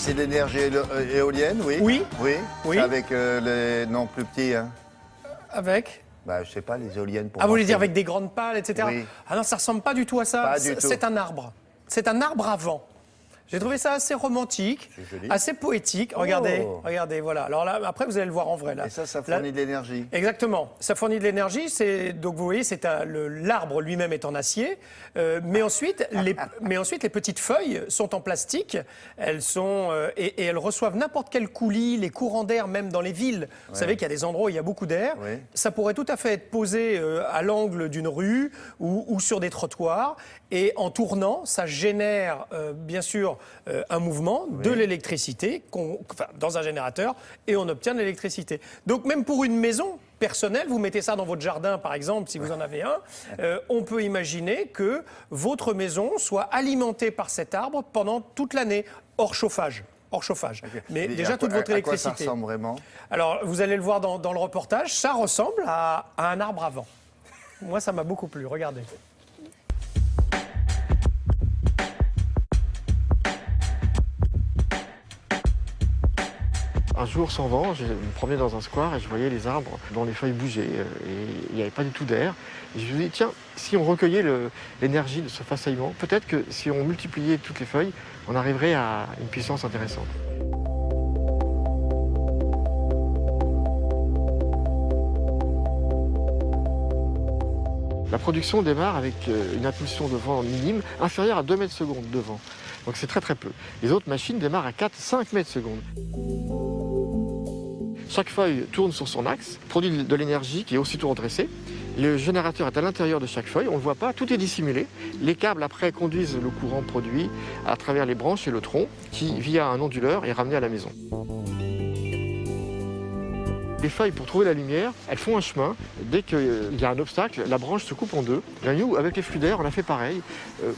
c'est d'énergie éolienne, oui. Oui. Oui. Oui. C'est avec les non plus petits. Hein. Avec Bah, je sais pas, les éoliennes pour. Ah, vous voulez dire avec des grandes pales, etc. Oui. Ah non, ça ressemble pas du tout à ça. Pas du tout. C'est un arbre. C'est un arbre à vent. J'ai trouvé ça assez romantique, assez poétique. Regardez, regardez, voilà. Alors là, après, vous allez le voir en vrai. Là. Et ça fournit de l'énergie. Exactement. Ça fournit de l'énergie. Donc, vous voyez, l'arbre lui-même est en acier. Mais ensuite, les petites feuilles sont en plastique. Elles sont, et elles reçoivent n'importe quel coulis, les courants d'air, même dans les villes. Vous savez qu'il y a des endroits où il y a beaucoup d'air. Oui. Ça pourrait tout à fait être posé à l'angle d'une rue ou sur des trottoirs. Et en tournant, ça génère, bien sûr, un mouvement, de l'électricité dans un générateur, et on obtient de l'électricité. Donc même pour une maison personnelle, vous mettez ça dans votre jardin par exemple, si vous en avez un, on peut imaginer que votre maison soit alimentée par cet arbre pendant toute l'année, hors chauffage. Hors chauffage. Okay. Mais déjà toute votre électricité. À quoi ça ressemble vraiment? Alors vous allez le voir dans le reportage, ça ressemble à un arbre à vent. Moi ça m'a beaucoup plu, regardez. Un jour sans vent, je me promenais dans un square et je voyais les arbres dont les feuilles bougeaient et il n'y avait pas du tout d'air. Et je me suis dit, tiens, si on recueillait l'énergie de ce façonnement, peut-être que si on multipliait toutes les feuilles, on arriverait à une puissance intéressante. La production démarre avec une impulsion de vent minime inférieure à 2 mètres secondes de vent. Donc c'est très très peu. Les autres machines démarrent à 4-5 mètres secondes. Chaque feuille tourne sur son axe, produit de l'énergie qui est aussitôt redressée. Le générateur est à l'intérieur de chaque feuille, on ne le voit pas, tout est dissimulé. Les câbles après conduisent le courant produit à travers les branches et le tronc qui, via un onduleur, est ramené à la maison. Les feuilles, pour trouver la lumière, elles font un chemin. Dès qu'il y a un obstacle, la branche se coupe en deux. Et nous, avec les flux d'air, on a fait pareil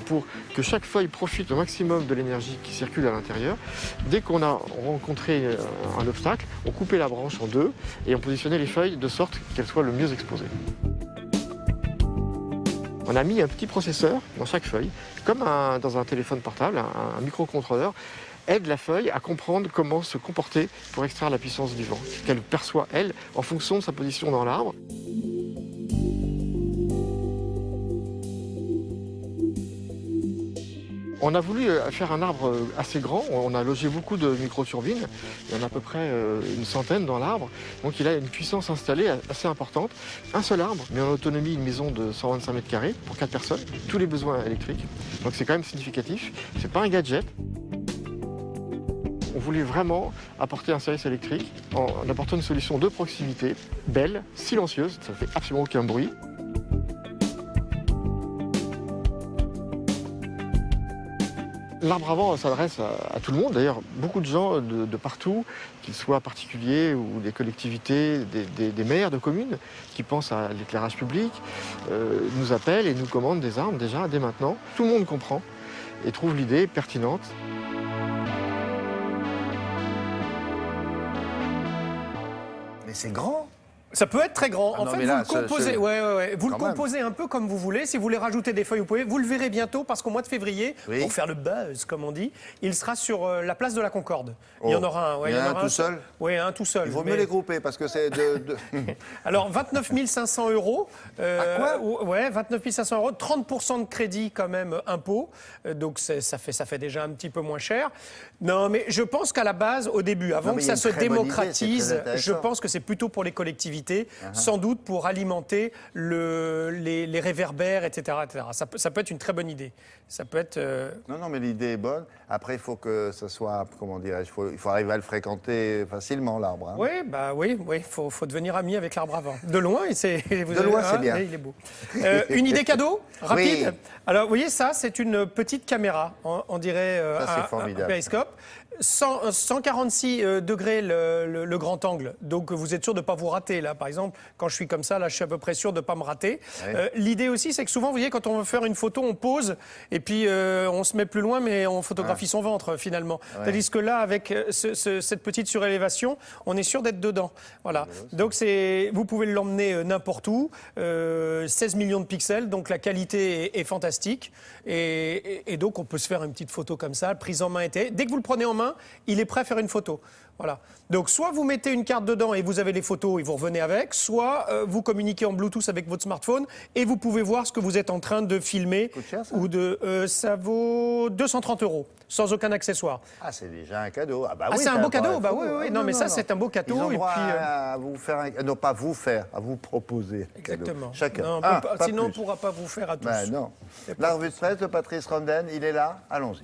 pour que chaque feuille profite au maximum de l'énergie qui circule à l'intérieur. Dès qu'on a rencontré un obstacle, on coupait la branche en deux et on positionnait les feuilles de sorte qu'elles soient le mieux exposées. On a mis un petit processeur dans chaque feuille, comme dans un téléphone portable, un microcontrôleur, aide la feuille à comprendre comment se comporter pour extraire la puissance du vent, qu'elle perçoit, elle, en fonction de sa position dans l'arbre. On a voulu faire un arbre assez grand, on a logé beaucoup de microturbines, il y en a à peu près une centaine dans l'arbre, donc il a une puissance installée assez importante. Un seul arbre, mais en autonomie une maison de 125 mètres carrés pour 4 personnes, tous les besoins électriques, donc c'est quand même significatif, c'est pas un gadget. On voulait vraiment apporter un service électrique en apportant une solution de proximité, belle, silencieuse, ça ne fait absolument aucun bruit. L'arbre à vent s'adresse à tout le monde, d'ailleurs beaucoup de gens de partout, qu'ils soient particuliers ou des collectivités, des maires de communes qui pensent à l'éclairage public, nous appellent et nous commandent des arbres déjà, dès maintenant. Tout le monde comprend et trouve l'idée pertinente. Mais c'est grand. Ça peut être très grand. Ah en non, fait, là, vous le composez, vous le composez un peu comme vous voulez. Si vous voulez rajouter des feuilles, vous pouvez. Vous le verrez bientôt parce qu'au mois de février, pour faire le buzz, comme on dit, il sera sur la place de la Concorde. Il y en aura un. Il y en a un tout seul. Oui, un tout seul. Il vaut mieux les grouper parce que c'est de... Alors, 29 500 €. À quoi? Ouais, 29 500 €. 30% de crédit quand même, impôt. Donc, ça fait déjà un petit peu moins cher. Non, mais je pense qu'à la base, au début, avant que ça se démocratise, je pense que c'est plutôt pour les collectivités, sans doute pour alimenter les réverbères, etc. etc. Ça peut être une très bonne idée. Ça peut être... Non, mais l'idée est bonne. Après, il faut que ça soit, comment dirais-je, il faut arriver à le fréquenter facilement, l'arbre. Hein. Oui, il faut devenir ami avec l'arbre à vent. De loin, c'est bien. Il est beau. Une idée cadeau, rapide. Oui. Alors, vous voyez, ça, c'est une petite caméra, on dirait un périscope. 146 degrés le grand angle, donc vous êtes sûr de ne pas vous rater là. Par exemple, quand je suis comme ça, là, je suis à peu près sûr de ne pas me rater. Ouais. L'idée aussi, c'est que souvent, vous voyez, quand on veut faire une photo, on pose et puis on se met plus loin, mais on photographie son ventre finalement. Ouais. Tandis que là, avec cette petite surélévation, on est sûr d'être dedans. Voilà. Donc vous pouvez l'emmener n'importe où. 16 millions de pixels, donc la qualité est fantastique. Et donc on peut se faire une petite photo comme ça, prise en main. Dès que vous le prenez en main, main, il est prêt à faire une photo. Voilà. Donc, soit vous mettez une carte dedans et vous avez les photos et vous revenez avec, soit vous communiquez en Bluetooth avec votre smartphone et vous pouvez voir ce que vous êtes en train de filmer. Ça coûte cher, ça ? Ou ça vaut 230 €, sans aucun accessoire. Ah, c'est déjà un cadeau. Ah, bah oui, c'est un beau cadeau. Bah oui, oui. Non, mais ça, c'est un beau cadeau. Ils ont et droit puis, à vous faire non, pas vous faire, à vous proposer. Exactement. Chacun. Non, sinon, on ne pourra pas vous faire à tous. Ben non. La revue de presse de Patrice Ramden, il est là. Allons-y.